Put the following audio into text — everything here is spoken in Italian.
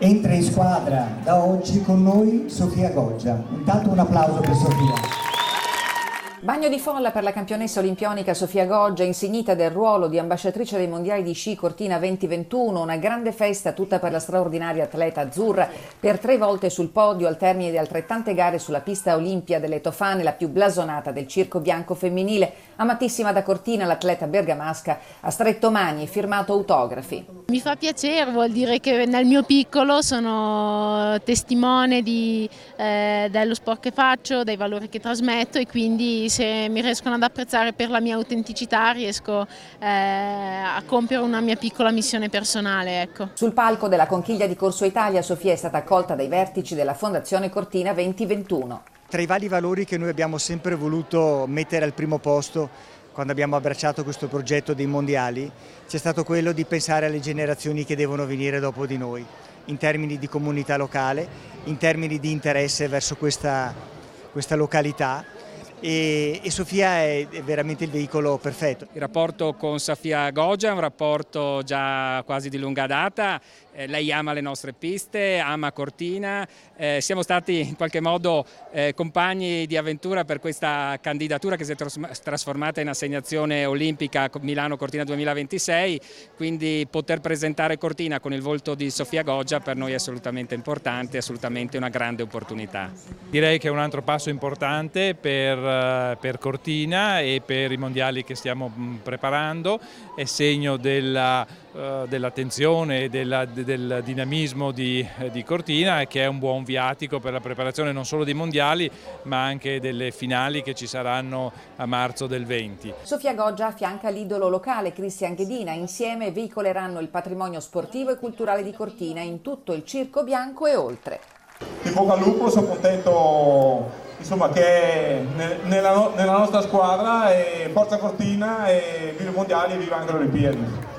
Entra in squadra da oggi con noi Sofia Goggia. Intanto un applauso per Sofia. Bagno di folla per la campionessa olimpionica Sofia Goggia, insignita del ruolo di ambasciatrice dei mondiali di sci Cortina 2021, una grande festa tutta per la straordinaria atleta azzurra, per 3 volte sul podio al termine di altrettante gare sulla pista Olimpia delle Tofane, la più blasonata del circo bianco femminile. Amatissima da Cortina, l'atleta bergamasca ha stretto mani e firmato autografi. Mi fa piacere, vuol dire che nel mio piccolo sono testimone dello sport che faccio, dei valori che trasmetto, e quindi se mi riescono ad apprezzare per la mia autenticità riesco a compiere una mia piccola missione personale. Ecco. Sul palco della conchiglia di Corso Italia Sofia è stata accolta dai vertici della Fondazione Cortina 2021. Tra i vari valori che noi abbiamo sempre voluto mettere al primo posto quando abbiamo abbracciato questo progetto dei mondiali c'è stato quello di pensare alle generazioni che devono venire dopo di noi, in termini di comunità locale, in termini di interesse verso questa località. E Sofia è veramente il veicolo perfetto. Il rapporto con Sofia Goggia è un rapporto già quasi di lunga data, lei ama le nostre piste, ama Cortina, siamo stati in qualche modo compagni di avventura per questa candidatura che si è trasformata in assegnazione olimpica Milano-Cortina 2026, quindi poter presentare Cortina con il volto di Sofia Goggia per noi è assolutamente importante, assolutamente una grande opportunità. Direi che è un altro passo importante per Cortina e per i mondiali che stiamo preparando, è segno dell'attenzione e del dinamismo di Cortina, che è un buon viatico per la preparazione non solo dei mondiali ma anche delle finali che ci saranno a marzo del 20. Sofia Goggia affianca l'idolo locale Cristian Ghedina, insieme veicoleranno il patrimonio sportivo e culturale di Cortina in tutto il circo bianco e oltre. In bocca al lupo, sono contento insomma, che è nella nostra squadra, e forza Cortina, e viva i mondiali e viva anche le Olimpiadi.